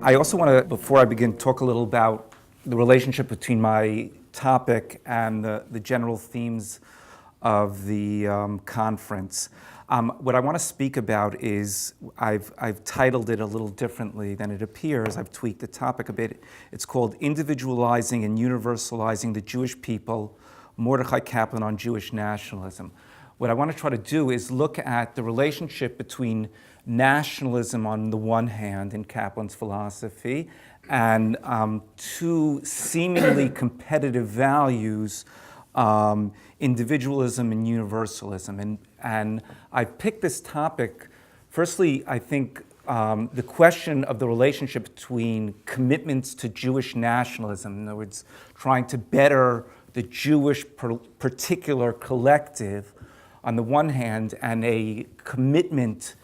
I also want to, before I begin, talk a little about the relationship between my topic and the general themes of the conference. What I want to speak about is, I've titled it a little differently than it appears. I've tweaked the topic a bit. It's called Individualizing and Universalizing the Jewish People, Mordecai Kaplan on Jewish Nationalism. What I want to try to do is look at the relationship between nationalism on the one hand in Kaplan's philosophy and two seemingly competitive values, individualism and universalism. And I picked this topic, firstly, I think the question of the relationship between commitments to Jewish nationalism, in other words, trying to better the Jewish particular collective on the one hand, and a commitment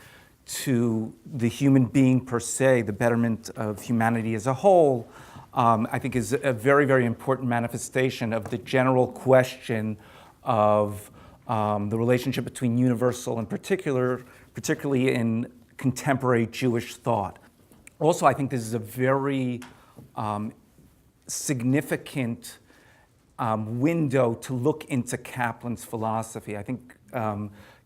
to the human being per se, the betterment of humanity as a whole, I think is a very, very important manifestation of the general question of the relationship between universal and particularly in contemporary Jewish thought. Also, I think this is a very significant window to look into Kaplan's philosophy. I think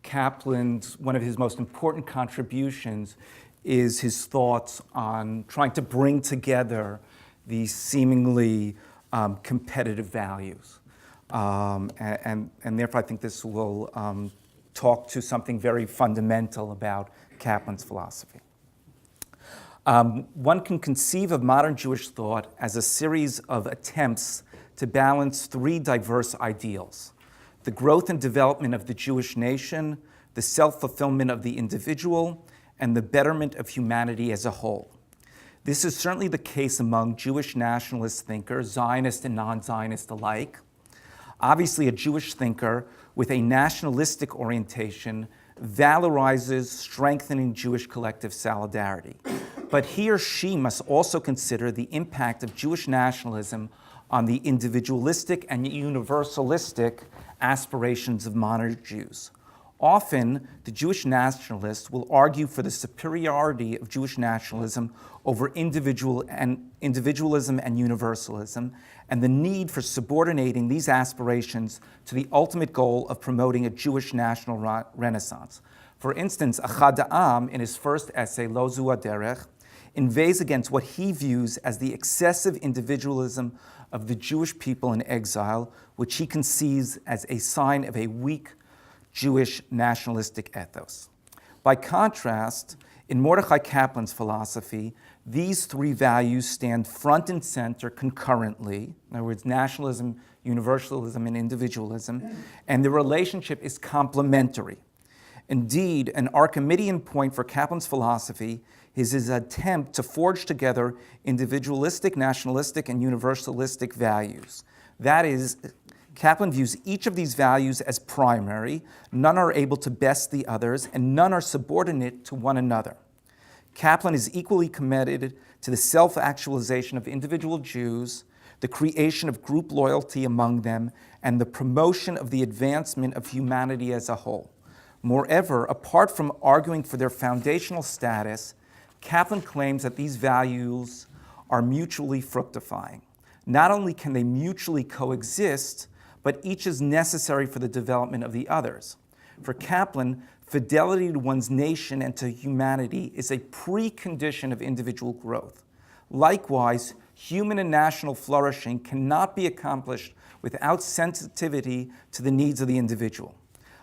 Kaplan's, one of his most important contributions is his thoughts on trying to bring together these seemingly competitive values. And therefore I think this will talk to something very fundamental about Kaplan's philosophy. One can conceive of modern Jewish thought as a series of attempts to balance three diverse ideals: the growth and development of the Jewish nation, the self-fulfillment of the individual, and the betterment of humanity as a whole. This is certainly the case among Jewish nationalist thinkers, Zionist and non-Zionist alike. Obviously, a Jewish thinker with a nationalistic orientation valorizes strengthening Jewish collective solidarity. But he or she must also consider the impact of Jewish nationalism on the individualistic and universalistic aspirations of modern Jews. Often, the Jewish nationalists will argue for the superiority of Jewish nationalism over individualism and universalism, and the need for subordinating these aspirations to the ultimate goal of promoting a Jewish national renaissance. For instance, Achad Ha'am, in his first essay, Lo Zu Haderech, inveighs against what he views as the excessive individualism of the Jewish people in exile, which he conceives as a sign of a weak Jewish nationalistic ethos. By contrast, in Mordecai Kaplan's philosophy, these three values stand front and center concurrently, in other words, nationalism, universalism, and individualism, and the relationship is complementary. Indeed, an Archimedean point for Kaplan's philosophy is his attempt to forge together individualistic, nationalistic, and universalistic values. That is, Kaplan views each of these values as primary, none are able to best the others, and none are subordinate to one another. Kaplan is equally committed to the self-actualization of individual Jews, the creation of group loyalty among them, and the promotion of the advancement of humanity as a whole. Moreover, apart from arguing for their foundational status, Kaplan claims that these values are mutually fructifying. Not only can they mutually coexist, but each is necessary for the development of the others. For Kaplan, fidelity to one's nation and to humanity is a precondition of individual growth. Likewise, human and national flourishing cannot be accomplished without sensitivity to the needs of the individual.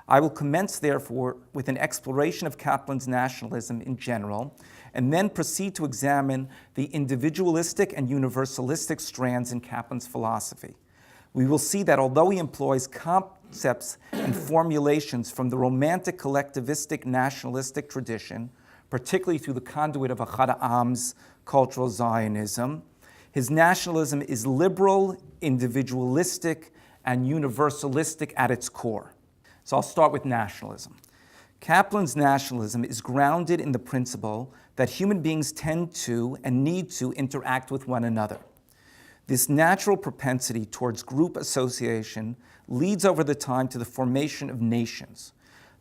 I will commence, therefore, with an exploration of Kaplan's nationalism in general, and then proceed to examine the individualistic and universalistic strands in Kaplan's philosophy. We will see that although he employs concepts and formulations from the romantic collectivistic nationalistic tradition, particularly through the conduit of Achad Ha'am's cultural Zionism, his nationalism is liberal, individualistic, and universalistic at its core. So I'll start with nationalism. Kaplan's nationalism is grounded in the principle that human beings tend to and need to interact with one another. This natural propensity towards group association leads over the time to the formation of nations.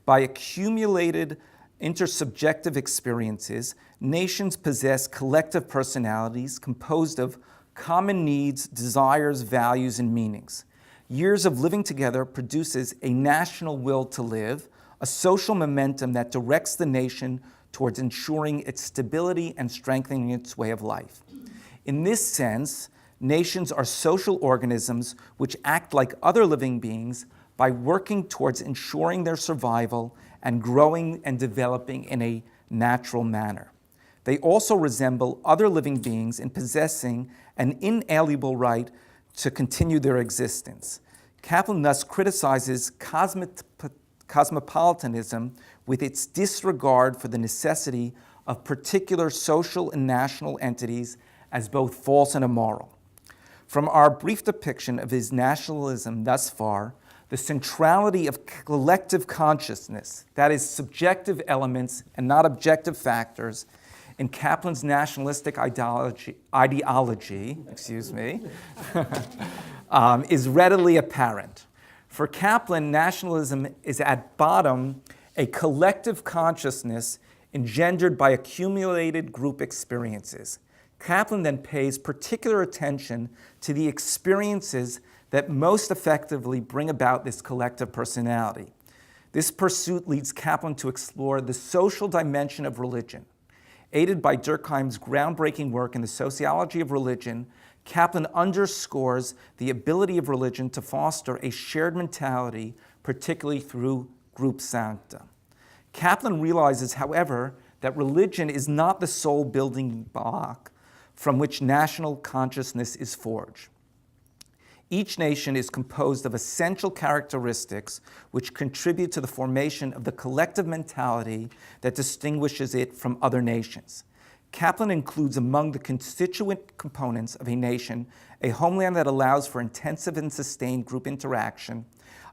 By accumulated intersubjective experiences, nations possess collective personalities composed of common needs, desires, values, and meanings. Years of living together produces a national will to live, a social momentum that directs the nation towards ensuring its stability and strengthening its way of life. In this sense, nations are social organisms which act like other living beings by working towards ensuring their survival and growing and developing in a natural manner. They also resemble other living beings in possessing an inalienable right to continue their existence. Kaplan thus criticizes cosmopolitanism with its disregard for the necessity of particular social and national entities as both false and immoral. From our brief depiction of his nationalism thus far, the centrality of collective consciousness, that is, subjective elements and not objective factors, in Kaplan's nationalistic ideology is readily apparent. For Kaplan, nationalism is at bottom a collective consciousness engendered by accumulated group experiences. Kaplan then pays particular attention to the experiences that most effectively bring about this collective personality. This pursuit leads Kaplan to explore the social dimension of religion. Aided by Durkheim's groundbreaking work in the sociology of religion, Kaplan underscores the ability of religion to foster a shared mentality, particularly through group sancta. Kaplan realizes, however, that religion is not the sole building block from which national consciousness is forged. Each nation is composed of essential characteristics which contribute to the formation of the collective mentality that distinguishes it from other nations. Kaplan includes among the constituent components of a nation a homeland that allows for intensive and sustained group interaction,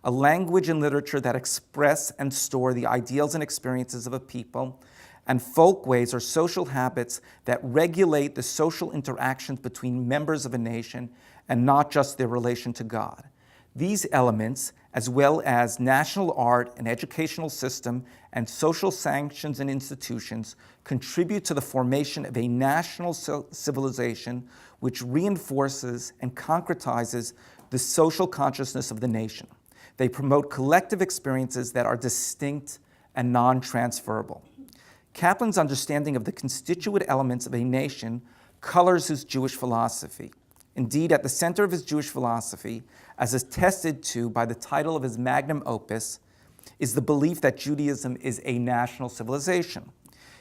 a language and literature that express and store the ideals and experiences of a people, and folkways or social habits that regulate the social interactions between members of a nation and not just their relation to God. These elements, as well as national art and educational system and social sanctions and institutions, contribute to the formation of a national civilization which reinforces and concretizes the social consciousness of the nation. They promote collective experiences that are distinct and non-transferable. Kaplan's understanding of the constituent elements of a nation colors his Jewish philosophy. Indeed, at the center of his Jewish philosophy, as attested to by the title of his magnum opus, is the belief that Judaism is a national civilization.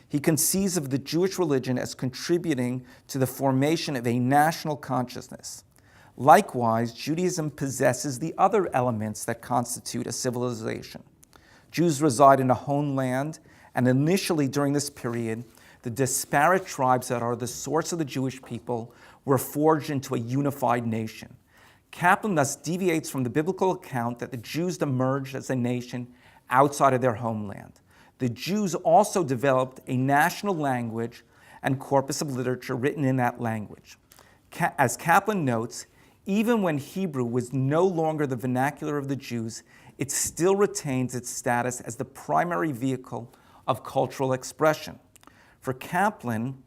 He conceives of the Jewish religion as contributing to the formation of a national consciousness. Likewise, Judaism possesses the other elements that constitute a civilization. Jews reside in a homeland, and initially during this period, the disparate tribes that are the source of the Jewish people were forged into a unified nation. Kaplan thus deviates from the biblical account that the Jews emerged as a nation outside of their homeland. The Jews also developed a national language and corpus of literature written in that language. As Kaplan notes, even when Hebrew was no longer the vernacular of the Jews, it still retains its status as the primary vehicle of cultural expression. For Kaplan,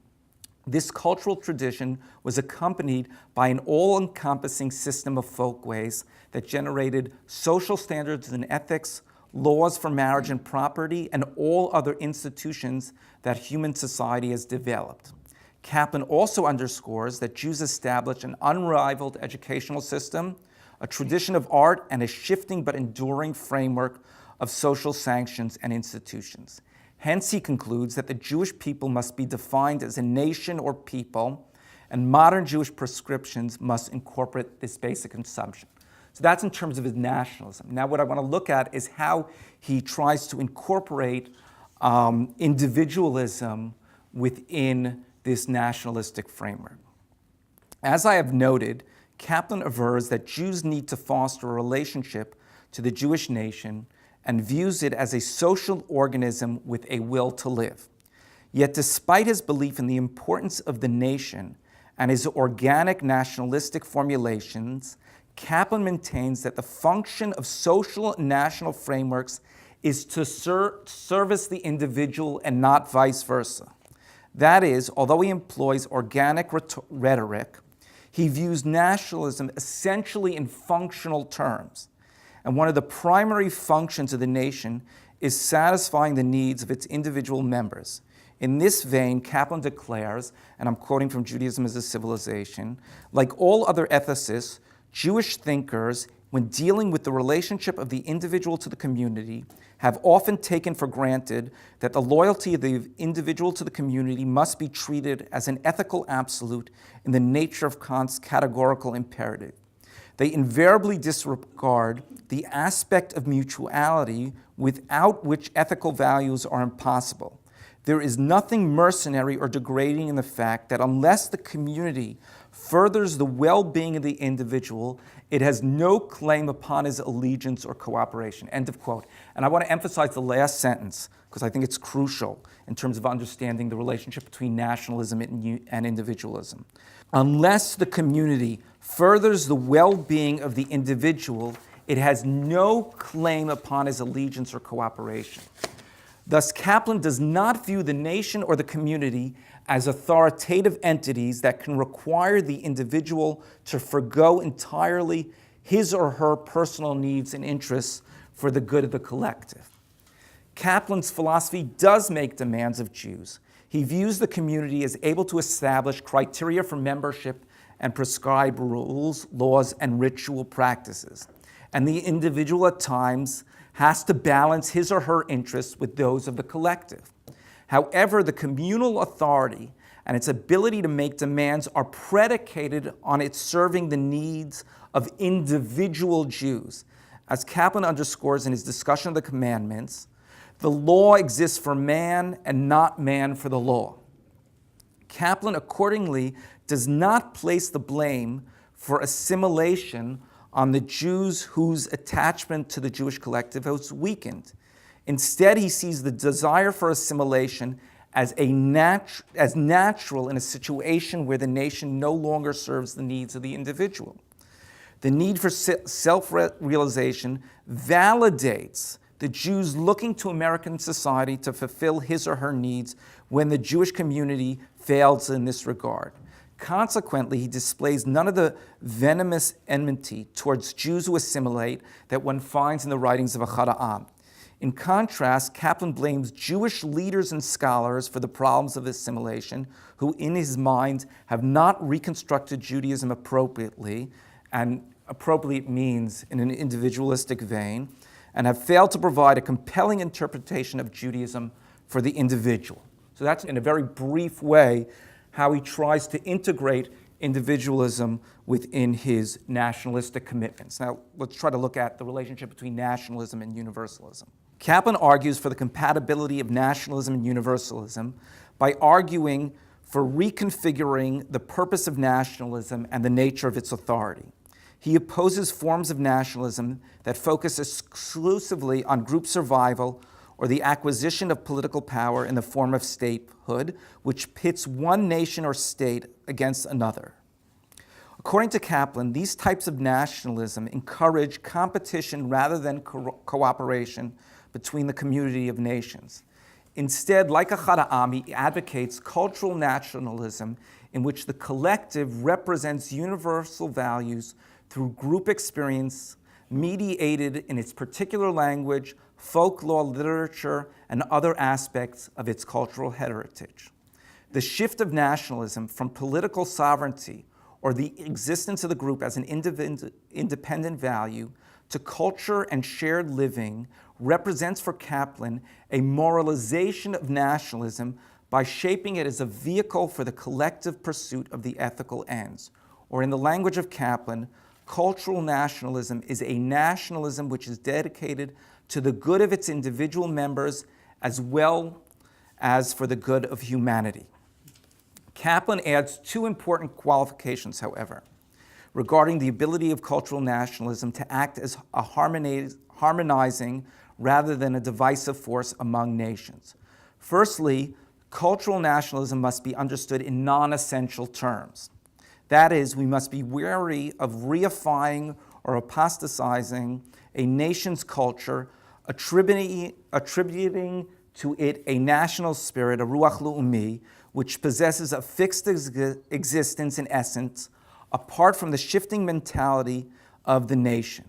this cultural tradition was accompanied by an all-encompassing system of folkways that generated social standards and ethics, laws for marriage and property, and all other institutions that human society has developed. Kaplan also underscores that Jews established an unrivaled educational system, a tradition of art, and a shifting but enduring framework of social sanctions and institutions. Hence, he concludes that the Jewish people must be defined as a nation or people, and modern Jewish prescriptions must incorporate this basic assumption. So that's in terms of his nationalism. Now, what I want to look at is how he tries to incorporate individualism within this nationalistic framework. As I have noted, Kaplan avers that Jews need to foster a relationship to the Jewish nation and views it as a social organism with a will to live. Yet despite his belief in the importance of the nation and his organic nationalistic formulations, Kaplan maintains that the function of social and national frameworks is to service the individual and not vice versa. That is, although he employs organic rhetoric, he views nationalism essentially in functional terms. And one of the primary functions of the nation is satisfying the needs of its individual members. In this vein, Kaplan declares, and I'm quoting from Judaism as a Civilization, like all other ethicists, Jewish thinkers, when dealing with the relationship of the individual to the community, have often taken for granted that the loyalty of the individual to the community must be treated as an ethical absolute in the nature of Kant's categorical imperative. They invariably disregard the aspect of mutuality without which ethical values are impossible. There is nothing mercenary or degrading in the fact that unless the community furthers the well-being of the individual, it has no claim upon his allegiance or cooperation. End of quote. And I want to emphasize the last sentence because I think it's crucial in terms of understanding the relationship between nationalism and individualism. Unless the community furthers the well-being of the individual, it has no claim upon his allegiance or cooperation. Thus, Kaplan does not view the nation or the community as authoritative entities that can require the individual to forgo entirely his or her personal needs and interests for the good of the collective. Kaplan's philosophy does make demands of Jews. He views the community as able to establish criteria for membership and prescribe rules, laws, and ritual practices. And the individual at times has to balance his or her interests with those of the collective. However, the communal authority and its ability to make demands are predicated on its serving the needs of individual Jews. As Kaplan underscores in his discussion of the commandments, the law exists for man and not man for the law. Kaplan accordingly does not place the blame for assimilation on the Jews whose attachment to the Jewish collective was weakened. Instead, he sees the desire for assimilation as natural in a situation where the nation no longer serves the needs of the individual. The need for self-realization validates the Jews looking to American society to fulfill his or her needs when the Jewish community fails in this regard. Consequently, he displays none of the venomous enmity towards Jews who assimilate that one finds in the writings of Echad Ha'am. In contrast, Kaplan blames Jewish leaders and scholars for the problems of assimilation, who in his mind have not reconstructed Judaism appropriately, and appropriate means in an individualistic vein, and have failed to provide a compelling interpretation of Judaism for the individual. So that's in a very brief way how he tries to integrate individualism within his nationalistic commitments. Now, let's try to look at the relationship between nationalism and universalism. Kaplan argues for the compatibility of nationalism and universalism by arguing for reconfiguring the purpose of nationalism and the nature of its authority. He opposes forms of nationalism that focus exclusively on group survival or the acquisition of political power in the form of statehood, which pits one nation or state against another. According to Kaplan, these types of nationalism encourage competition rather than cooperation between the community of nations. Instead, like Echad Ha'am, he advocates cultural nationalism in which the collective represents universal values through group experience, mediated in its particular language, folklore, literature, and other aspects of its cultural heritage. The shift of nationalism from political sovereignty or the existence of the group as an independent value to culture and shared living represents for Kaplan a moralization of nationalism by shaping it as a vehicle for the collective pursuit of the ethical ends. Or in the language of Kaplan, cultural nationalism is a nationalism which is dedicated to the good of its individual members as well as for the good of humanity. Kaplan adds two important qualifications, however, regarding the ability of cultural nationalism to act as a harmonizing rather than a divisive force among nations. Firstly, cultural nationalism must be understood in non-essential terms. That is, we must be wary of reifying or apostatizing a nation's culture attributing to it a national spirit, a ruach le'umi, which possesses a fixed existence in essence, apart from the shifting mentality of the nation.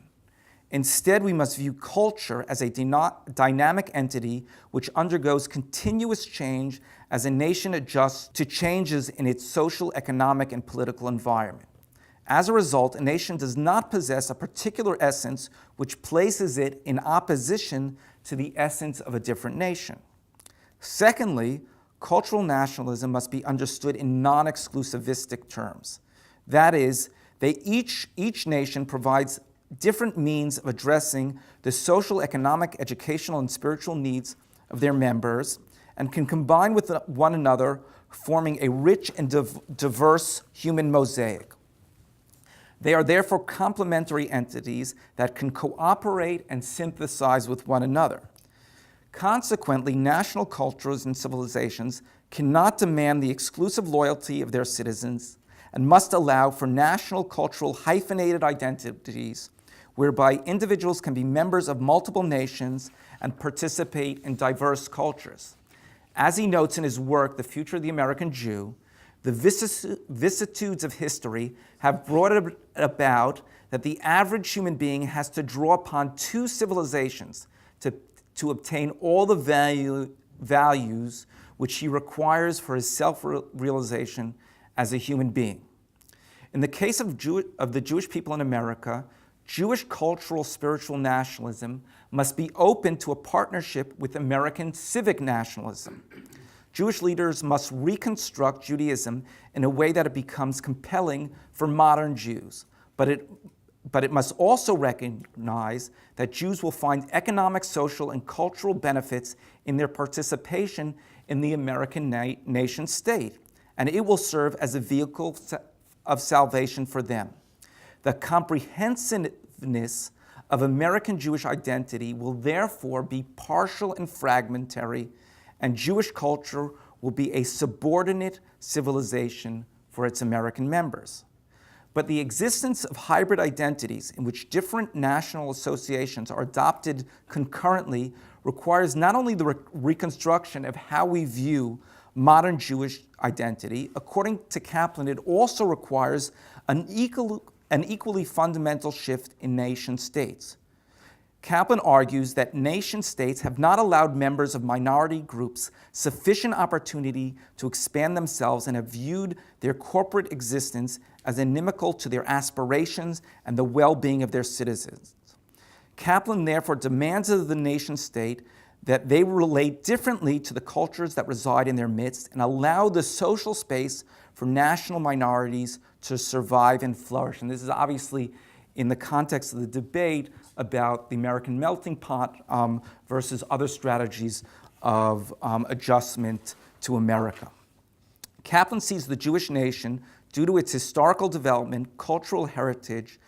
Instead, we must view culture as a dynamic entity which undergoes continuous change as a nation adjusts to changes in its social, economic, and political environment. As a result, a nation does not possess a particular essence which places it in opposition to the essence of a different nation. Secondly, cultural nationalism must be understood in non-exclusivistic terms. That is, each nation provides different means of addressing the social, economic, educational, and spiritual needs of their members and can combine with one another, forming a rich and diverse human mosaic. They are therefore complementary entities that can cooperate and synthesize with one another. Consequently, national cultures and civilizations cannot demand the exclusive loyalty of their citizens and must allow for national cultural hyphenated identities whereby individuals can be members of multiple nations and participate in diverse cultures. As he notes in his work, The Future of the American Jew, the vicissitudes of history have brought it about that the average human being has to draw upon two civilizations to obtain all the values which he requires for his self-realization as a human being. In the case of the Jewish people in America, Jewish cultural spiritual nationalism must be open to a partnership with American civic nationalism. Jewish leaders must reconstruct Judaism in a way that it becomes compelling for modern Jews, but it must also recognize that Jews will find economic, social, and cultural benefits in their participation in the American nation state, and it will serve as a vehicle of salvation for them. The comprehensiveness of American Jewish identity will therefore be partial and fragmentary, and Jewish culture will be a subordinate civilization for its American members. But the existence of hybrid identities in which different national associations are adopted concurrently requires not only the reconstruction of how we view modern Jewish identity. According to Kaplan, it also requires an equally fundamental shift in nation states. Kaplan argues that nation states have not allowed members of minority groups sufficient opportunity to expand themselves and have viewed their corporate existence as inimical to their aspirations and the well-being of their citizens. Kaplan therefore demands of the nation state that they relate differently to the cultures that reside in their midst and allow the social space for national minorities to survive and flourish. And this is obviously in the context of the debate about the American melting pot versus other strategies of adjustment to America. Kaplan sees the Jewish nation, due to its historical development, cultural heritage,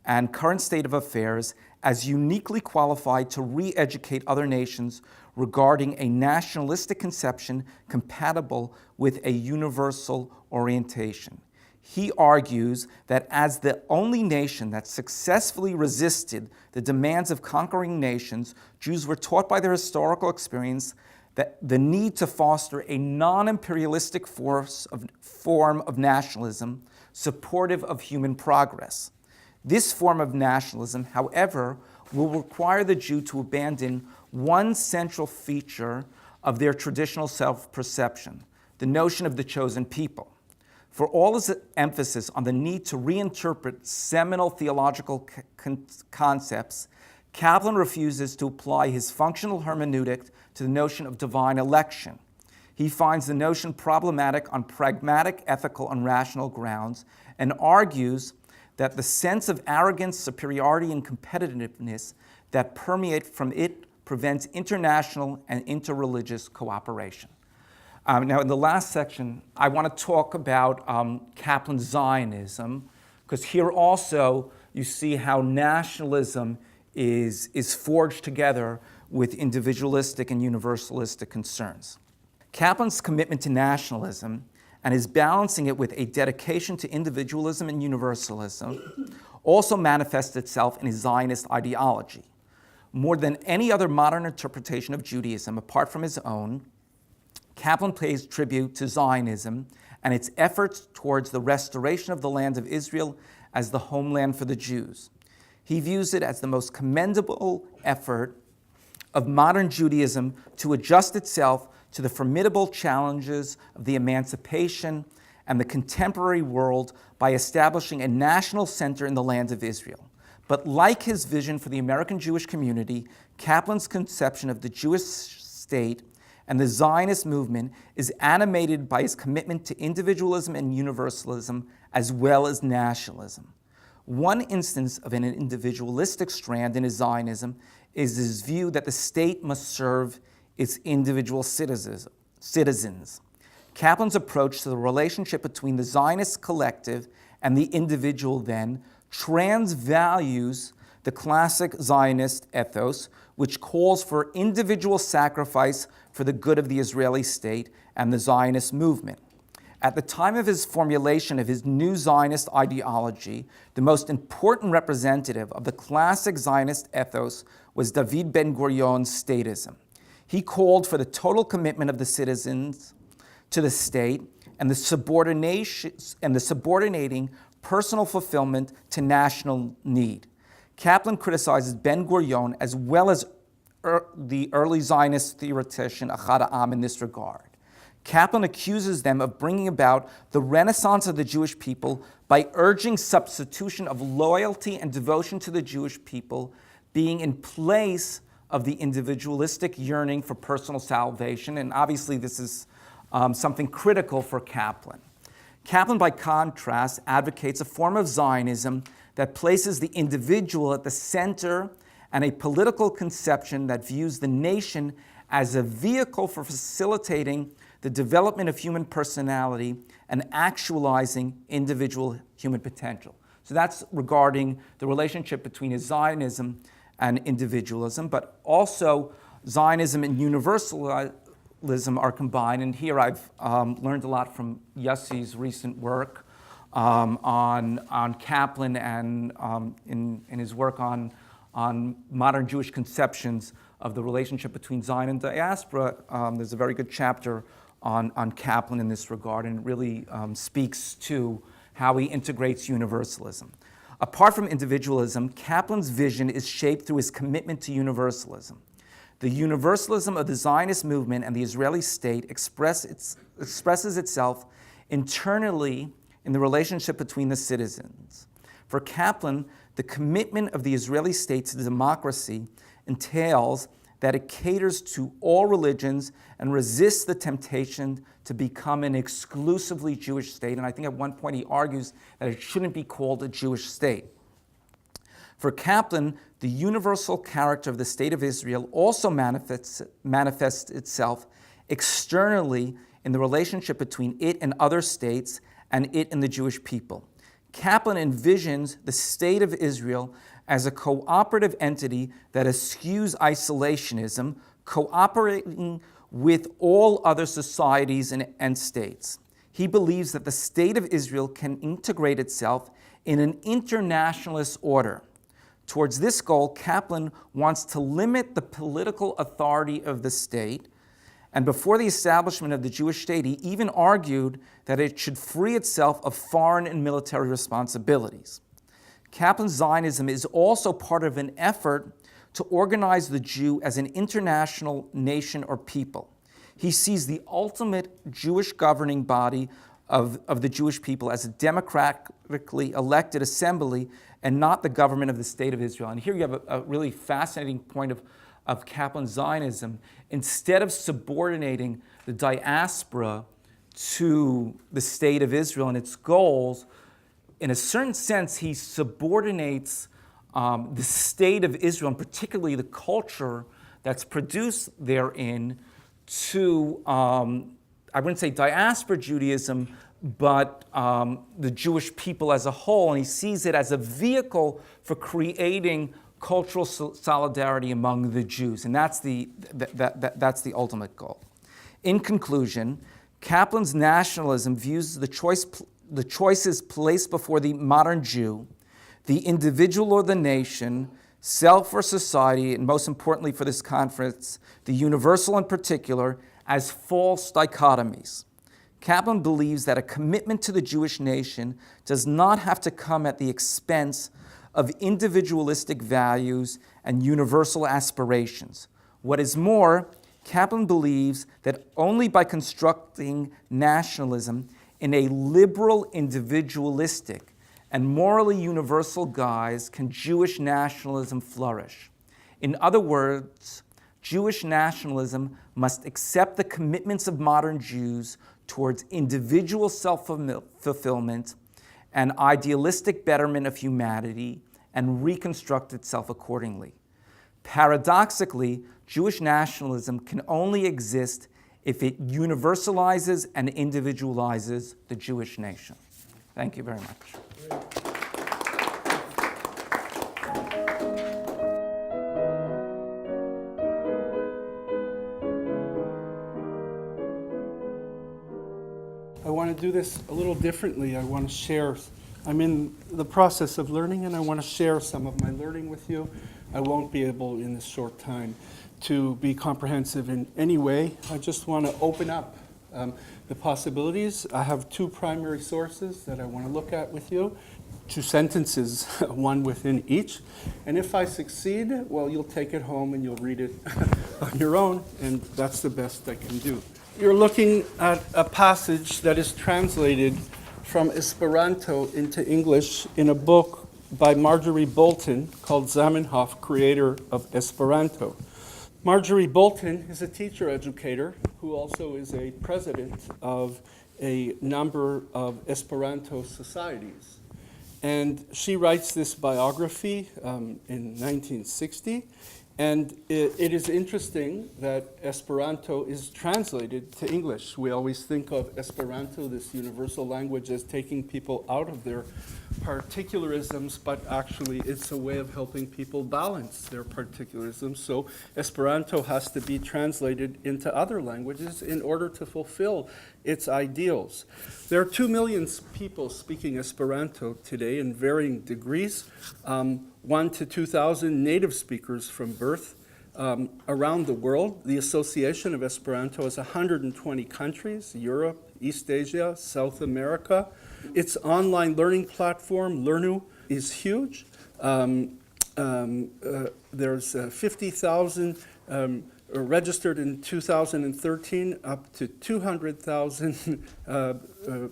and current state of affairs, as uniquely qualified to re-educate other nations regarding a nationalistic conception compatible with a universal orientation. He argues that as the only nation that successfully resisted the demands of conquering nations, Jews were taught by their historical experience that the need to foster a non-imperialistic form of nationalism supportive of human progress. This form of nationalism, however, will require the Jew to abandon one central feature of their traditional self-perception, the notion of the chosen people. For all his emphasis on the need to reinterpret seminal theological concepts, Kaplan refuses to apply his functional hermeneutic to the notion of divine election. He finds the notion problematic on pragmatic, ethical, and rational grounds, and argues that the sense of arrogance, superiority, and competitiveness that permeate from it prevents international and interreligious cooperation. Now, in the last section, I want to talk about Kaplan's Zionism, because here also you see how nationalism is forged together with individualistic and universalistic concerns. Kaplan's commitment to nationalism and his balancing it with a dedication to individualism and universalism also manifests itself in his Zionist ideology. More than any other modern interpretation of Judaism, apart from his own, Kaplan pays tribute to Zionism and its efforts towards the restoration of the land of Israel as the homeland for the Jews. He views it as the most commendable effort of modern Judaism to adjust itself to the formidable challenges of the emancipation and the contemporary world by establishing a national center in the land of Israel. But like his vision for the American Jewish community, Kaplan's conception of the Jewish state and the Zionist movement is animated by his commitment to individualism and universalism as well as nationalism. One instance of an individualistic strand in his Zionism is his view that the state must serve its individual citizens. Kaplan's approach to the relationship between the Zionist collective and the individual then transvalues the classic Zionist ethos, which calls for individual sacrifice for the good of the Israeli state and the Zionist movement. At the time of his formulation of his new Zionist ideology, the most important representative of the classic Zionist ethos was David Ben-Gurion's statism. He called for the total commitment of the citizens to the state and the subordinating personal fulfillment to national need. Kaplan criticizes Ben-Gurion as well as the early Zionist theoretician Ahad Ha'am in this regard. Kaplan accuses them of bringing about the renaissance of the Jewish people by urging substitution of loyalty and devotion to the Jewish people being in place of the individualistic yearning for personal salvation. And obviously this is something critical for Kaplan. Kaplan, by contrast, advocates a form of Zionism that places the individual at the center and a political conception that views the nation as a vehicle for facilitating the development of human personality and actualizing individual human potential. So that's regarding the relationship between his Zionism and individualism, but also Zionism and Universalism are combined. And here I've learned a lot from Yossi's recent work on Kaplan and in his work on modern Jewish conceptions of the relationship between Zion and diaspora. There's a very good chapter on Kaplan in this regard, and it really speaks to how he integrates universalism. Apart from individualism, Kaplan's vision is shaped through his commitment to universalism. The universalism of the Zionist movement and the Israeli state expresses itself internally in the relationship between the citizens. For Kaplan, the commitment of the Israeli state to democracy entails that it caters to all religions and resists the temptation to become an exclusively Jewish state. And I think at one point he argues that it shouldn't be called a Jewish state. For Kaplan, the universal character of the state of Israel also manifests itself externally in the relationship between it and other states and it and the Jewish people. Kaplan envisions the state of Israel as a cooperative entity that eschews isolationism, cooperating with all other societies and states. He believes that the state of Israel can integrate itself in an internationalist order. Towards this goal, Kaplan wants to limit the political authority of the state, and before the establishment of the Jewish state, he even argued that it should free itself of foreign and military responsibilities. Kaplan's Zionism is also part of an effort to organize the Jew as an international nation or people. He sees the ultimate Jewish governing body of the Jewish people as a democratically elected assembly and not the government of the state of Israel. And here you have a really fascinating point of Kaplan's Zionism. Instead of subordinating the diaspora to the state of Israel and its goals, in a certain sense, he subordinates the state of Israel, and particularly the culture that's produced therein, to, I wouldn't say diaspora Judaism, but the Jewish people as a whole. And he sees it as a vehicle for creating cultural solidarity among the Jews. And that's the ultimate goal. In conclusion, Kaplan's nationalism views the choices placed before the modern Jew, the individual or the nation, self or society, and most importantly for this conference, the universal in particular, as false dichotomies. Kaplan believes that a commitment to the Jewish nation does not have to come at the expense of individualistic values and universal aspirations. What is more, Kaplan believes that only by constructing nationalism in a liberal, individualistic, and morally universal guise can Jewish nationalism flourish. In other words, Jewish nationalism must accept the commitments of modern Jews towards individual self-fulfillment and idealistic betterment of humanity and reconstruct itself accordingly. Paradoxically, Jewish nationalism can only exist if it universalizes and individualizes the Jewish nation. Thank you very much. I want to do this a little differently. I want to share. I'm in the process of learning, and I want to share some of my learning with you. I won't be able in this short time to be comprehensive in any way. I just want to open up the possibilities. I have two primary sources that I want to look at with you, two sentences, one within each. And if I succeed, well, you'll take it home and you'll read it on your own, and that's the best I can do. You're looking at a passage that is translated from Esperanto into English in a book by Marjorie Bolton called Zamenhof, Creator of Esperanto. Marjorie Bolton is a teacher educator who also is a president of a number of Esperanto societies. And she writes this biography in 1960. And it is interesting that Esperanto is translated to English. We always think of Esperanto, this universal language, as taking people out of their particularisms, but actually it's a way of helping people balance their particularisms. So Esperanto has to be translated into other languages in order to fulfill its ideals. There are 2 million people speaking Esperanto today in varying degrees. 1 to 2,000 native speakers from birth around the world. The Association of Esperanto has 120 countries, Europe, East Asia, South America. Its online learning platform, Learnu, is huge. There's 50,000 registered in 2013, up to 200,000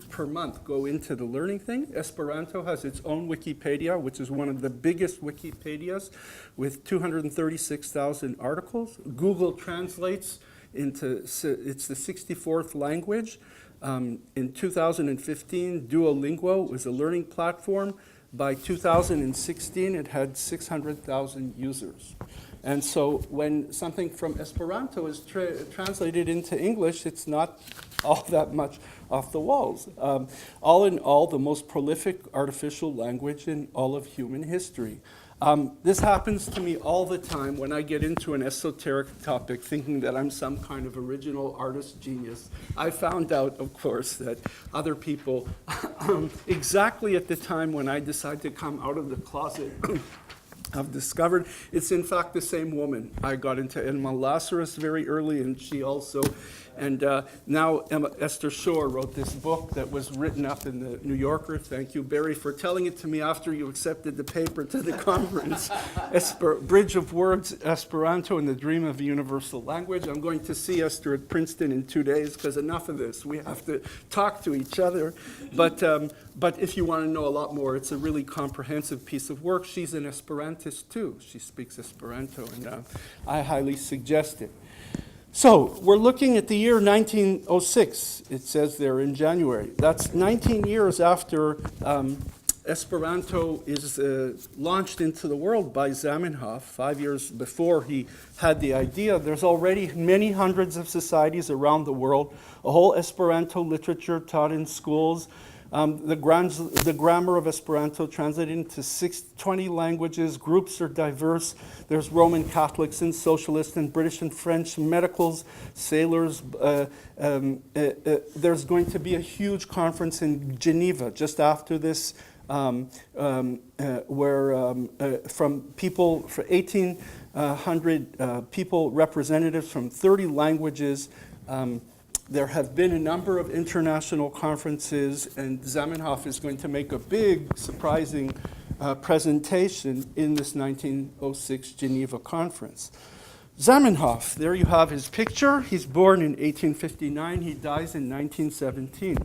per month go into the learning thing. Esperanto has its own Wikipedia, which is one of the biggest Wikipedias with 236,000 articles. Google translates into, it's the 64th language. In 2015, Duolingo was a learning platform. By 2016, it had 600,000 users. And so when something from Esperanto is translated into English, it's not all that much off the walls. All in all, the most prolific artificial language in all of human history. This happens to me all the time when I get into an esoteric topic thinking that I'm some kind of original artist genius. I found out, of course, that other people, exactly at the time when I decide to come out of the closet, I've discovered it's in fact the same woman. I got into Emma Lazarus very early, and she also, and now Esther Shore wrote this book that was written up in the New Yorker. Thank you, Barry, for telling it to me after you accepted the paper to the conference. Bridge of Words, Esperanto and the Dream of a Universal Language. I'm going to see Esther at Princeton in 2 days, because enough of this. We have to talk to each other. But if you want to know a lot more, it's a really comprehensive piece of work. She's an Esperantist too. She speaks Esperanto, and I highly suggest it. So we're looking at the year 1906. It says there in January. That's 19 years after Esperanto is launched into the world by Zamenhof. 5 years before he had the idea. There's already many hundreds of societies around the world, a whole Esperanto literature taught in schools. The grammar of Esperanto translated into 20 languages. Groups are diverse. There's Roman Catholics and socialists and British and French, medicals, sailors. There's going to be a huge conference in Geneva just after this from people, for 1,800 people, representatives from 30 languages. There have been a number of international conferences, and Zamenhof is going to make a big, surprising presentation in this 1906 Geneva conference. Zamenhof, there you have his picture. He's born in 1859. He dies in 1917.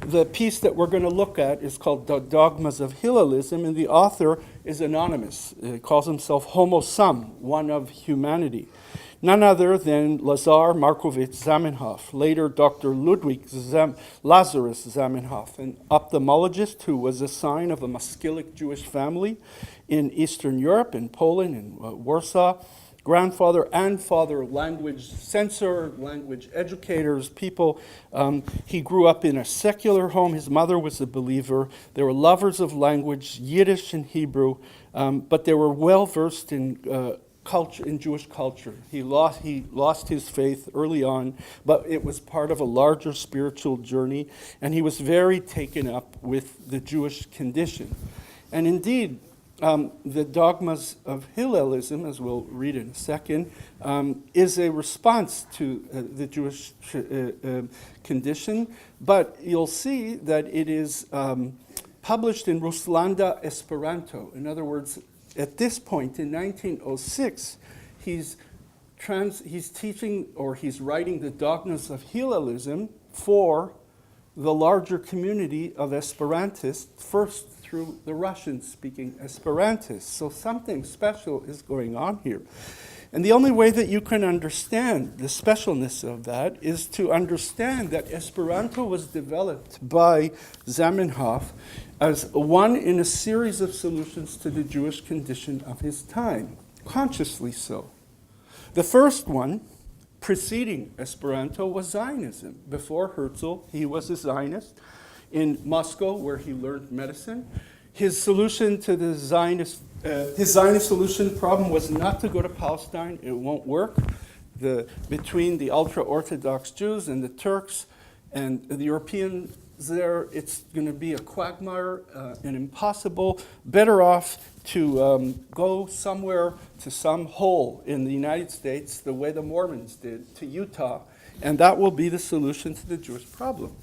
The piece that we're going to look at is called The Dogmas of Hilalism, and the author is anonymous. He calls himself Homo Sum, one of humanity. None other than Lazar Markovitch Zamenhof, later Dr. Ludwig Lazarus Zamenhof, an ophthalmologist who was a scion of a Maskilic Jewish family in Eastern Europe, in Poland, in Warsaw. Grandfather and father, language censor, language educators, people. He grew up in a secular home. His mother was a believer. They were lovers of language, Yiddish and Hebrew, but they were well-versed in culture, in Jewish culture. He lost his faith early on, but it was part of a larger spiritual journey, and he was very taken up with the Jewish condition. And indeed, the Dogmas of Hilalism, as we'll read in a second, is a response to the Jewish condition, but you'll see that it is published in Ruslanda Esperanto. In other words, at this point in 1906, he's teaching, or he's writing the Dogmas of Hilalism for the larger community of Esperantists, first through the Russian-speaking Esperantists. So something special is going on here. And the only way that you can understand the specialness of that is to understand that Esperanto was developed by Zamenhof as one in a series of solutions to the Jewish condition of his time, consciously so. The first one, preceding Esperanto, was Zionism. Before Herzl, he was a Zionist in Moscow, where he learned medicine. His solution to the Zionist solution problem was not to go to Palestine. It won't work. Between the ultra-Orthodox Jews and the Turks and the Europeans there, it's going to be a quagmire and impossible. Better off to go somewhere to some hole in the United States, the way the Mormons did, to Utah, and that will be the solution to the Jewish problem.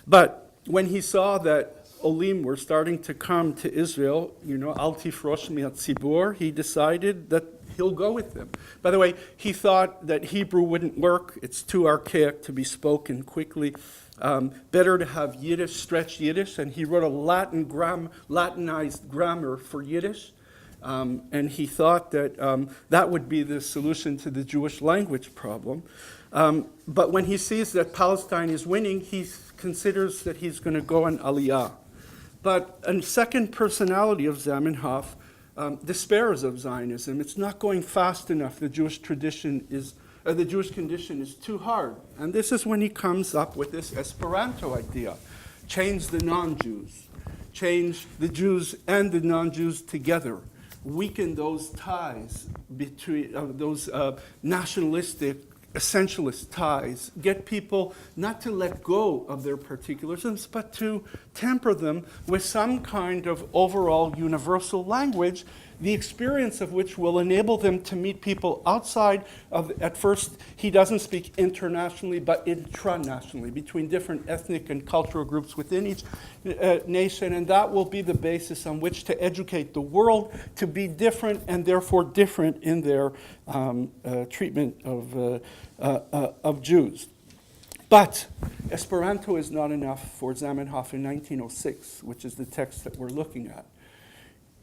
But when he saw that Olim were starting to come to Israel, Al Tifrosh mi'at Tzibur, he decided that he'll go with them. By the way, he thought that Hebrew wouldn't work. It's too archaic to be spoken quickly. Better to have Yiddish, stretch Yiddish, and he wrote a Latinized grammar for Yiddish, and he thought that that would be the solution to the Jewish language problem. But when he sees that Palestine is winning, he considers that he's going to go on Aliyah. But a second personality of Zamenhof despairs of Zionism. It's not going fast enough. The Jewish condition is too hard. And this is when he comes up with this Esperanto idea. Change the non-Jews. Change the Jews and the non-Jews together. Weaken those ties between those nationalistic, essentialist ties. Get people not to let go of their particularisms, but to temper them with some kind of overall universal language, the experience of which will enable them to meet people outside of, at first, he doesn't speak internationally, but intranationally, between different ethnic and cultural groups within each nation, and that will be the basis on which to educate the world to be different, and therefore different in their treatment of Jews. But Esperanto is not enough for Zamenhof in 1906, which is the text that we're looking at.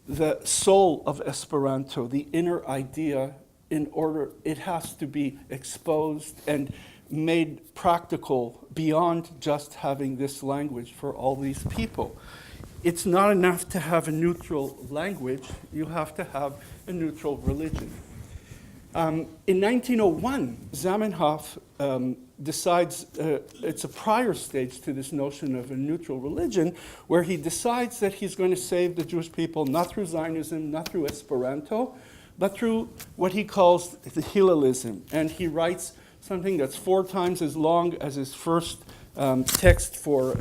The soul of Esperanto, the inner idea, it has to be exposed and made practical beyond just having this language for all these people. It's not enough to have a neutral language, you have to have a neutral religion. In 1901, Zamenhof decides, it's a prior stage to this notion of a neutral religion, where he decides that he's going to save the Jewish people not through Zionism, not through Esperanto, but through what he calls the Hilalism. And he writes something that's 4 times as long as his first text for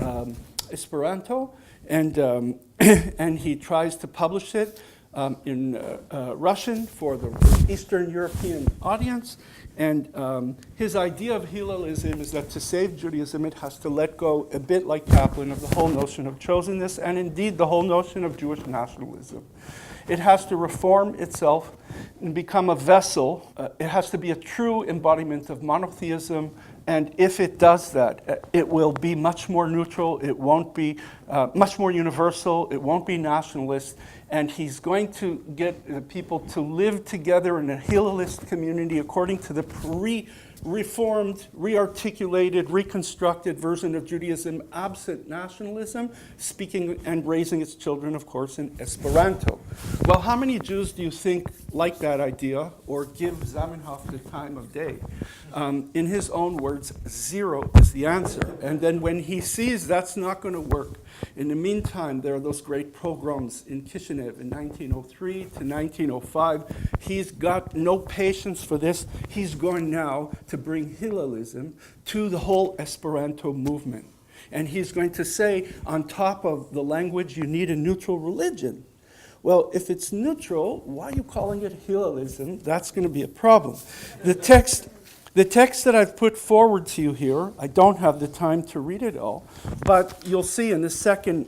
Esperanto. and and he tries to publish it in Russian for the Eastern European audience. And his idea of Hillalism is that to save Judaism, it has to let go, a bit like Kaplan, of the whole notion of chosenness, and indeed the whole notion of Jewish nationalism. It has to reform itself and become a vessel. It has to be a true embodiment of monotheism. And if it does that, it will be much more neutral. It won't be much more universal. It won't be nationalist. And he's going to get people to live together in a Hillalist community according to the reformed, rearticulated, reconstructed version of Judaism, absent nationalism, speaking and raising its children, of course, in Esperanto. Well, how many Jews do you think like that idea or give Zamenhof the time of day? In his own words, 0 is the answer. And then when he sees that's not going to work, in the meantime, there are those great pogroms in Kishinev in 1903 to 1905. He's got no patience for this. He's going now to bring Hillalism to the whole Esperanto movement. And he's going to say, on top of the language, you need a neutral religion. Well, if it's neutral, why are you calling it Hillalism? That's going to be a problem. The text that I've put forward to you here, I don't have the time to read it all, but you'll see in the second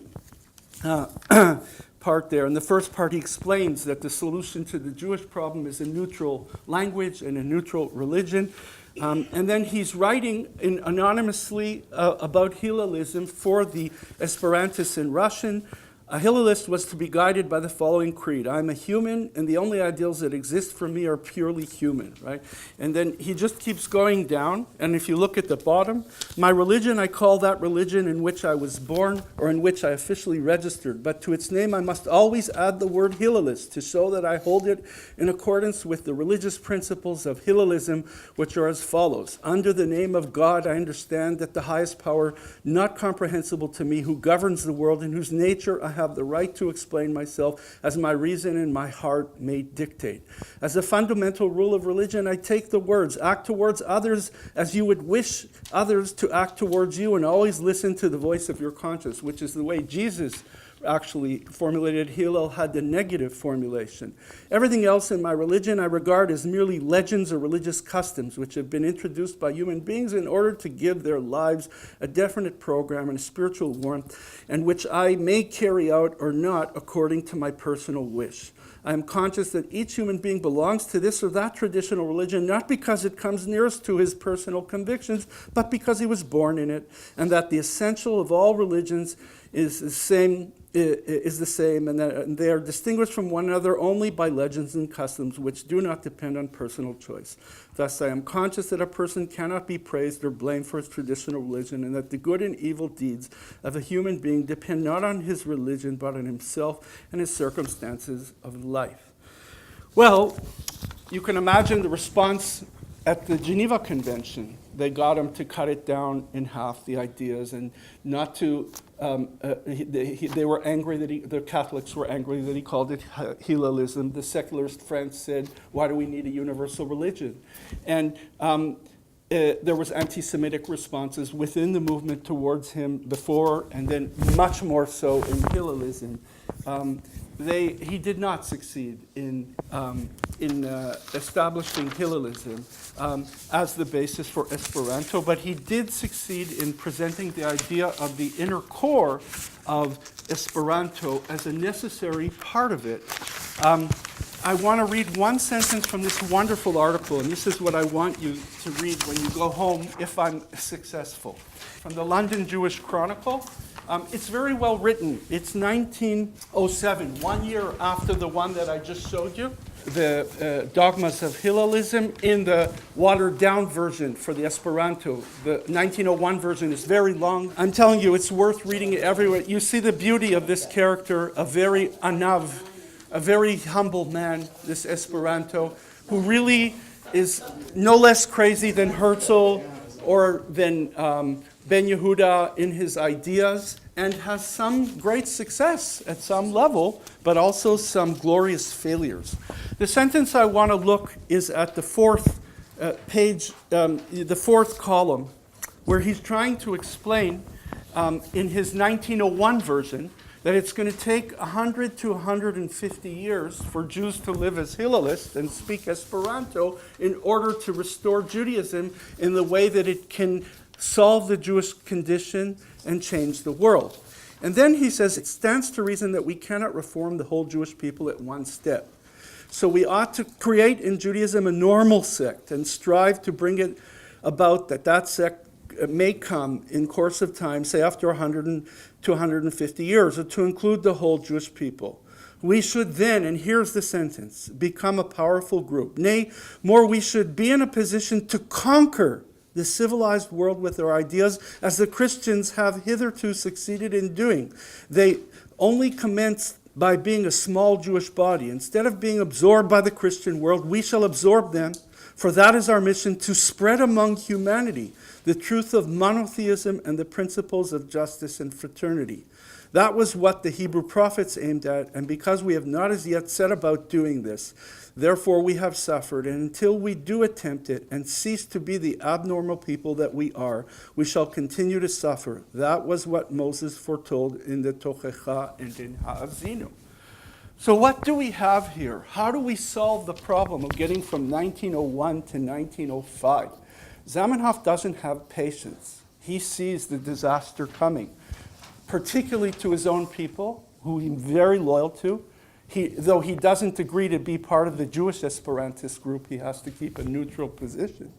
part there. In the first part, he explains that the solution to the Jewish problem is a neutral language and a neutral religion. And then he's writing anonymously about Hillalism for the Esperantists in Russian. A Hillalist was to be guided by the following creed. I'm a human, and the only ideals that exist for me are purely human, right? And then he just keeps going down, and if you look at the bottom, my religion, I call that religion in which I was born or in which I officially registered, but to its name I must always add the word Hillalist to show that I hold it in accordance with the religious principles of Hillalism, which are as follows. Under the name of God, I understand that the highest power, not comprehensible to me, who governs the world, in whose nature I have the right to explain myself as my reason and my heart may dictate. As a fundamental rule of religion, I take the words, act towards others as you would wish others to act towards you, and always listen to the voice of your conscience, which is the way Jesus actually formulated. Hillel had the negative formulation. Everything else in my religion I regard as merely legends or religious customs which have been introduced by human beings in order to give their lives a definite program and a spiritual warmth, and which I may carry out or not according to my personal wish. I am conscious that each human being belongs to this or that traditional religion, not because it comes nearest to his personal convictions, but because he was born in it, and that the essential of all religions is the same, and that they are distinguished from one another only by legends and customs which do not depend on personal choice. Thus, I am conscious that a person cannot be praised or blamed for his traditional religion, and that the good and evil deeds of a human being depend not on his religion, but on himself and his circumstances of life. Well, you can imagine the response at the Geneva Convention. They got him to cut it down in half, the ideas, and not to, they were angry that the Catholics were angry that he called it Hillalism. The secularist French said, why do we need a universal religion? And there was anti-Semitic responses within the movement towards him before, and then much more so in Hillalism. He did not succeed in establishing Hillalism as the basis for Esperanto, but he did succeed in presenting the idea of the inner core of Esperanto as a necessary part of it. I want to read one sentence from this wonderful article, and this is what I want you to read when you go home if I'm successful. From the London Jewish Chronicle. It's very well written. It's 1907, 1 year after the one that I just showed you, the Dogmas of Hillalism, in the watered-down version for the Esperanto. The 1901 version is very long. I'm telling you, it's worth reading it everywhere. You see the beauty of this character, a very anav, a very humble man, this Esperanto, who really is no less crazy than Herzl or than Ben Yehuda in his ideas, and has some great success at some level, but also some glorious failures. The sentence I want to look is at the fourth page, the fourth column, where he's trying to explain in his 1901 version that it's going to take 100 to 150 years for Jews to live as Hillelists and speak Esperanto in order to restore Judaism in the way that it can solve the Jewish condition and change the world. And then he says, it stands to reason that we cannot reform the whole Jewish people at one step. So we ought to create in Judaism a normal sect and strive to bring it about that sect may come in course of time, say after 100 to 150 years, or to include the whole Jewish people. We should then, and here's the sentence, become a powerful group. Nay, more, we should be in a position to conquer the civilized world with our ideas, as the Christians have hitherto succeeded in doing. They only commenced by being a small Jewish body. Instead of being absorbed by the Christian world, we shall absorb them, for that is our mission, to spread among humanity the truth of monotheism and the principles of justice and fraternity. That was what the Hebrew prophets aimed at, and because we have not as yet set about doing this, therefore we have suffered, and until we do attempt it and cease to be the abnormal people that we are, we shall continue to suffer. That was what Moses foretold in the Tochecha and in Ha'azinu. So what do we have here? How do we solve the problem of getting from 1901 to 1905? Zamenhof doesn't have patience. He sees the disaster coming, particularly to his own people, who he's very loyal to. Though he doesn't agree to be part of the Jewish Esperantist group, he has to keep a neutral position.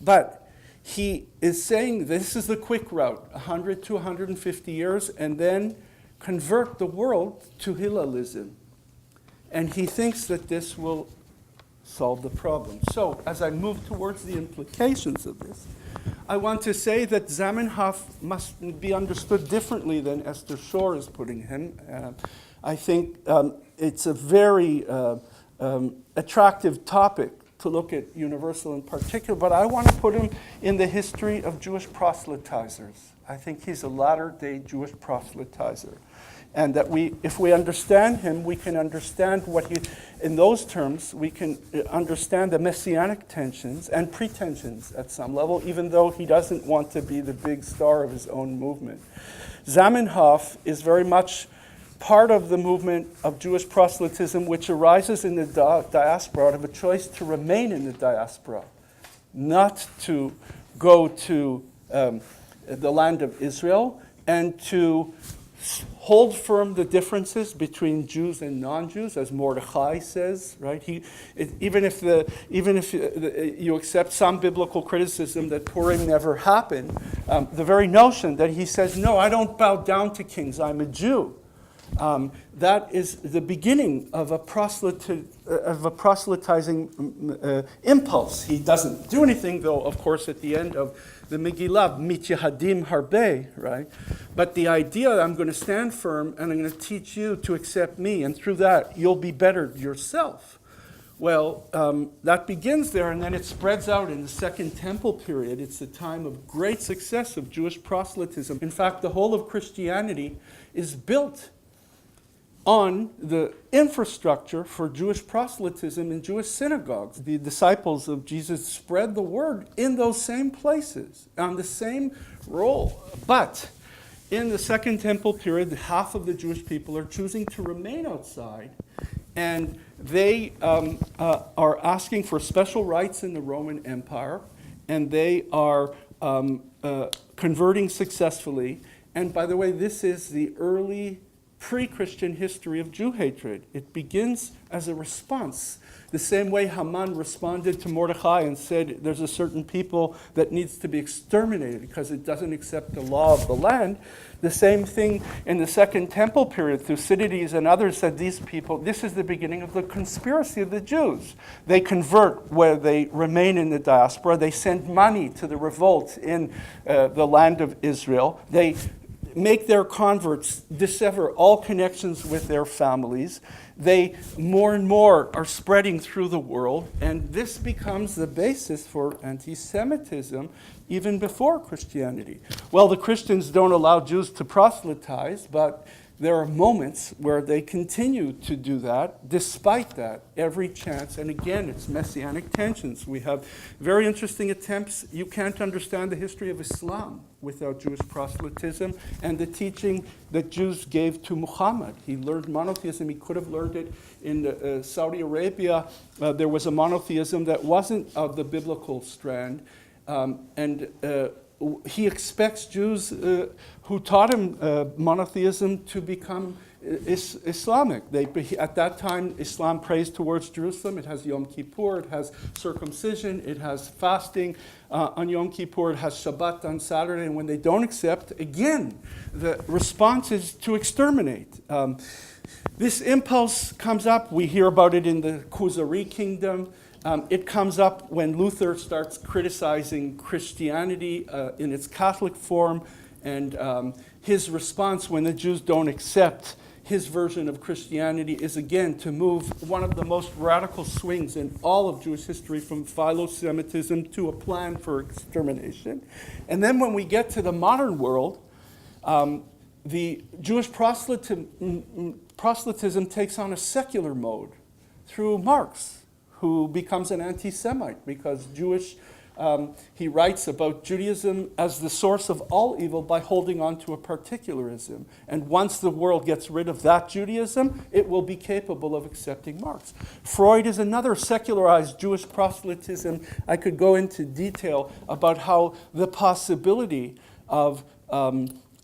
But he is saying this is the quick route, 100 to 150 years, and then convert the world to Hillelism. And he thinks that this will solve the problem. So, as I move towards the implications of this, I want to say that Zamenhof must be understood differently than Esther Shore is putting him. I think it's a very attractive topic to look at Universal in particular, but I want to put him in the history of Jewish proselytizers. I think he's a latter-day Jewish proselytizer. And that if we understand him, we can understand in those terms, we can understand the messianic tensions and pretensions at some level, even though he doesn't want to be the big star of his own movement. Zamenhof is very much part of the movement of Jewish proselytism, which arises in the diaspora out of a choice to remain in the diaspora, not to go to the land of Israel, and to hold firm the differences between Jews and non-Jews, as Mordecai says, right? Even if you accept some biblical criticism that Purim never happened, the very notion that he says, no, I don't bow down to kings, I'm a Jew. That is the beginning of a proselytizing impulse. He doesn't do anything, though, of course, at the end of the Megillah, mityahadim harbe, right? But the idea that I'm going to stand firm and I'm going to teach you to accept me, and through that, you'll be better yourself. Well, that begins there, and then it spreads out in the Second Temple period. It's a time of great success of Jewish proselytism. In fact, the whole of Christianity is built on the infrastructure for Jewish proselytism in Jewish synagogues. The disciples of Jesus spread the word in those same places, on the same role. But in the Second Temple period, half of the Jewish people are choosing to remain outside, and they are asking for special rights in the Roman Empire, and they are converting successfully. And by the way, this is the early pre-Christian history of Jew hatred. It begins as a response. The same way Haman responded to Mordecai and said, there's a certain people that needs to be exterminated because it doesn't accept the law of the land. The same thing in the Second Temple period, Thucydides and others said these people, this is the beginning of the conspiracy of the Jews. They convert where they remain in the diaspora. They send money to the revolt in the land of Israel. They make their converts dissever all connections with their families. They more and more are spreading through the world, and this becomes the basis for anti-Semitism even before Christianity. Well, the Christians don't allow Jews to proselytize, but there are moments where they continue to do that, despite that, every chance. And again, it's messianic tensions. We have very interesting attempts. You can't understand the history of Islam without Jewish proselytism and the teaching that Jews gave to Muhammad. He learned monotheism. He could have learned it in Saudi Arabia. There was a monotheism that wasn't of the biblical strand. He expects Jews who taught him monotheism to become Islamic. At that time, Islam prays towards Jerusalem. It has Yom Kippur, it has circumcision, it has fasting on Yom Kippur, it has Shabbat on Saturday, and when they don't accept, again, the response is to exterminate. This impulse comes up. We hear about it in the Khuzari kingdom. It comes up when Luther starts criticizing Christianity in its Catholic form, and his response when the Jews don't accept his version of Christianity is again to move one of the most radical swings in all of Jewish history from philo-Semitism to a plan for extermination. And then when we get to the modern world, the Jewish proselytism takes on a secular mode through Marx, who becomes an anti-Semite because he writes about Judaism as the source of all evil by holding on to a particularism. And once the world gets rid of that Judaism, it will be capable of accepting Marx. Freud is another secularized Jewish proselytism. I could go into detail about how the possibility of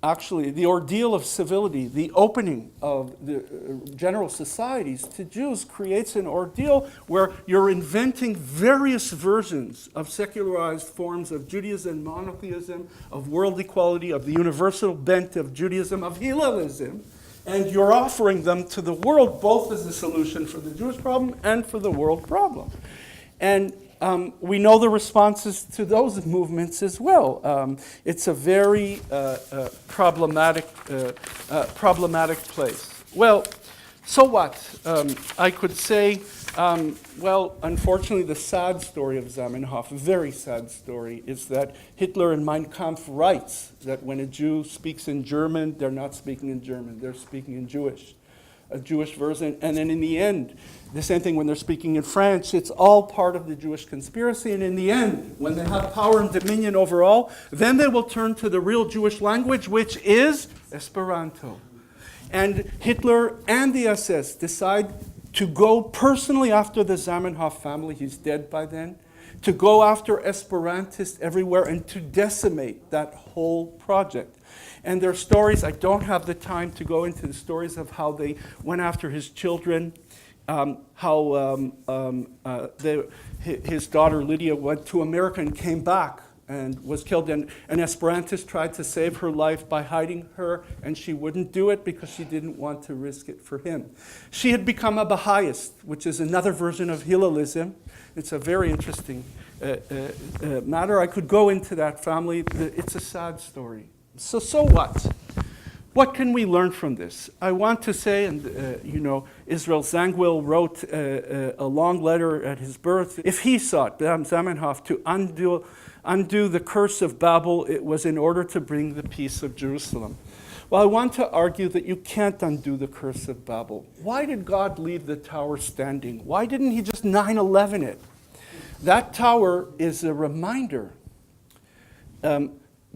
actually, the ordeal of civility, the opening of the general societies to Jews creates an ordeal where you're inventing various versions of secularized forms of Judaism, monotheism, of world equality, of the universal bent of Judaism, of Hillalism, and you're offering them to the world both as a solution for the Jewish problem and for the world problem. And we know the responses to those movements as well. It's a very problematic place. Well, so what? I could say, unfortunately, the sad story of Zamenhof, a very sad story, is that Hitler in Mein Kampf writes that when a Jew speaks in German, they're not speaking in German, they're speaking in Jewish. A Jewish version, and then in the end, the same thing when they're speaking in French, it's all part of the Jewish conspiracy, and in the end, when they have power and dominion over all, then they will turn to the real Jewish language, which is Esperanto. And Hitler and the SS decide to go personally after the Zamenhof family, he's dead by then, to go after Esperantists everywhere and to decimate that whole project. And there are stories, I don't have the time to go into the stories of how they went after his children, his daughter Lydia went to America and came back and was killed. And an Esperantist tried to save her life by hiding her, and she wouldn't do it because she didn't want to risk it for him. She had become a Baha'ist, which is another version of Hillalism. It's a very interesting matter. I could go into that family. It's a sad story. So what? What can we learn from this? I want to say, and Israel Zangwill wrote a long letter at his birth. If he sought, Zamenhof, to undo the curse of Babel, it was in order to bring the peace of Jerusalem. Well, I want to argue that you can't undo the curse of Babel. Why did God leave the tower standing? Why didn't he just 9/11 it? That tower is a reminder.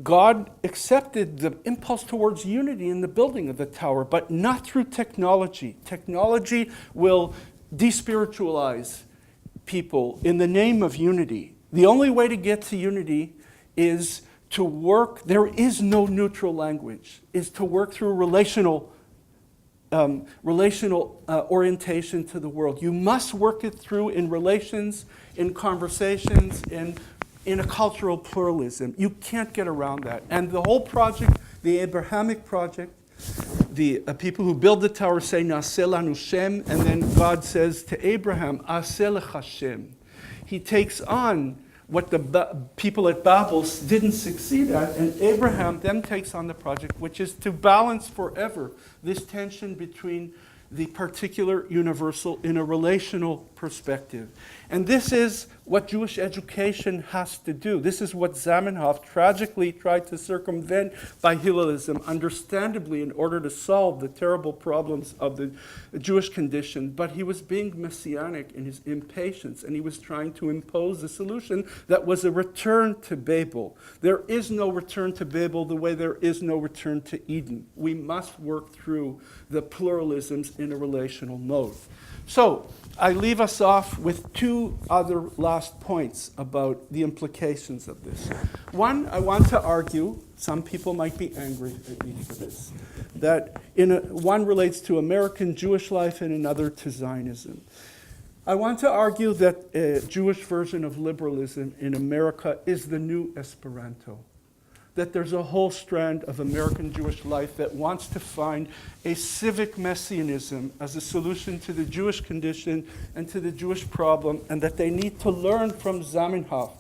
God accepted the impulse towards unity in the building of the tower, but not through technology. Technology will despiritualize people in the name of unity. The only way to get to unity is to work, there is no neutral language, is to work through relational orientation to the world. You must work it through in relations, in conversations, in a cultural pluralism. You can't get around that. And the whole project, the Abrahamic project, the people who build the tower say, Naseh lanu Shem, and then God says to Abraham, Aseh lecha Shem. He takes on what the people at Babel didn't succeed at, and Abraham then takes on the project, which is to balance forever this tension between the particular universal in a relational perspective. And this is what Jewish education has to do. This is what Zamenhof tragically tried to circumvent by Hillalism, understandably, in order to solve the terrible problems of the Jewish condition. But he was being messianic in his impatience, and he was trying to impose a solution that was a return to Babel. There is no return to Babel the way there is no return to Eden. We must work through the pluralisms in a relational mode. So, I leave us off with two other last points about the implications of this. One, I want to argue, some people might be angry at me for this, that one relates to American Jewish life and another to Zionism. I want to argue that a Jewish version of liberalism in America is the new Esperanto. That there's a whole strand of American Jewish life that wants to find a civic messianism as a solution to the Jewish condition and to the Jewish problem, and that they need to learn from Zamenhof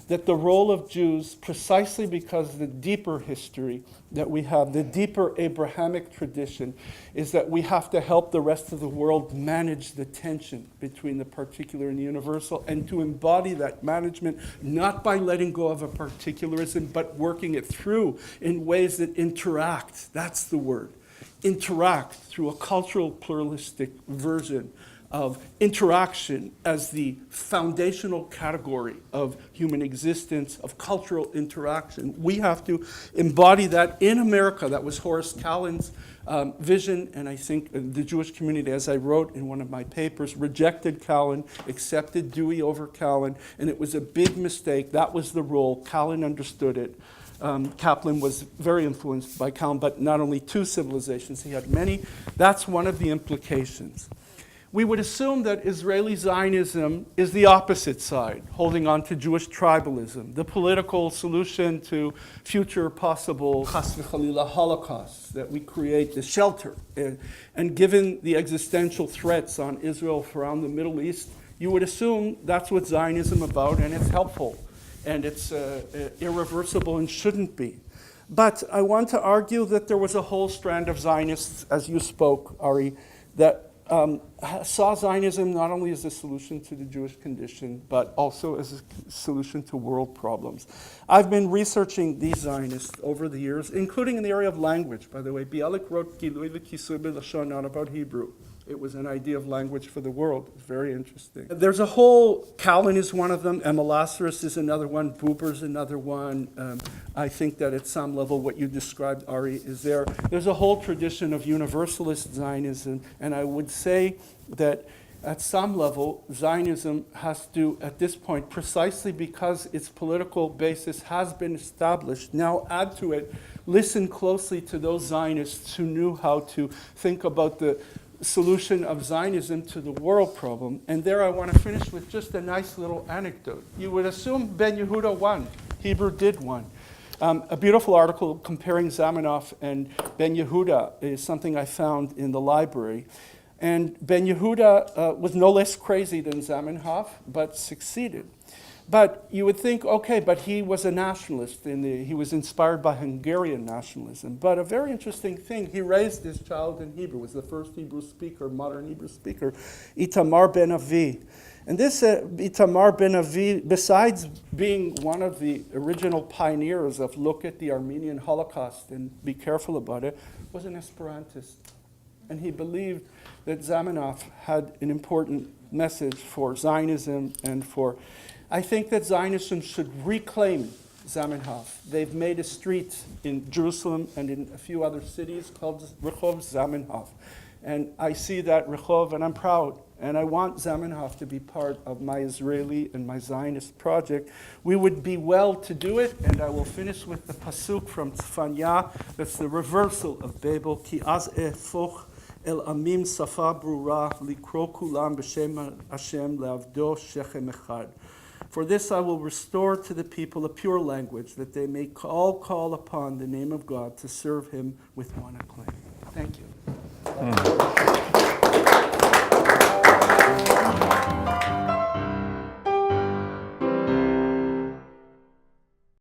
that the role of Jews, precisely because the deeper history that we have, the deeper Abrahamic tradition, is that we have to help the rest of the world manage the tension between the particular and the universal, and to embody that management not by letting go of a particularism, but working it through in ways that interact. That's the word. Interact through a cultural pluralistic version of interaction as the foundational category of human existence, of cultural interaction. We have to embody that in America. That was Horace Kallen's vision, and I think the Jewish community, as I wrote in one of my papers, rejected Kallen, accepted Dewey over Kallen, and it was a big mistake. That was the role. Kallen understood it. Kaplan was very influenced by Kallen, but not only two civilizations, he had many. That's one of the implications. We would assume that Israeli Zionism is the opposite side, holding on to Jewish tribalism, the political solution to future possible chas v'chalila holocausts, that we create the shelter. And given the existential threats on Israel around the Middle East, you would assume that's what Zionism is about, and it's helpful, and it's irreversible and shouldn't be. But I want to argue that there was a whole strand of Zionists, as you spoke, Ari, that saw Zionism not only as a solution to the Jewish condition, but also as a solution to world problems. I've been researching these Zionists over the years, including in the area of language. By the way, Bialik wrote Gilui v'Kisui b'Lashon not about Hebrew. It was an idea of language for the world. It's very interesting. There's a whole, Kallen is one of them, Emma Lazarus is another one, Buber's another one. I think that at some level what you described, Ari, is there. There's a whole tradition of Universalist Zionism, and I would say that at some level, Zionism has to, at this point, precisely because its political basis has been established, now add to it, listen closely to those Zionists who knew how to think about the solution of Zionism to the world problem. And there I want to finish with just a nice little anecdote. You would assume Ben Yehuda won. Hebrew did won. A beautiful article comparing Zamenhof and Ben Yehuda is something I found in the library. And Ben Yehuda was no less crazy than Zamenhof, but succeeded. But you would think, okay, but he was a nationalist. He was inspired by Hungarian nationalism. But a very interesting thing, he raised his child in Hebrew, was the first Hebrew speaker, modern Hebrew speaker, Itamar ben Avi. And this Itamar ben Avi, besides being one of the original pioneers of look at the Armenian Holocaust and be careful about it, was an Esperantist. And he believed that Zamenhof had an important message for Zionism and for... I think that Zionism should reclaim Zamenhof. They've made a street in Jerusalem and in a few other cities called Rehov Zamenhof. And I see that Rehov, and I'm proud. And I want Zamenhof to be part of my Israeli and my Zionist project. We would be well to do it, and I will finish with the pasuk from Tzfanya. That's the reversal of Babel. Ki az efoch el amim safa brura likro kulam b'shem Hashem leavdo shechem echad. For this I will restore to the people a pure language, that they may all call upon the name of God to serve him with one acclaim. Thank you.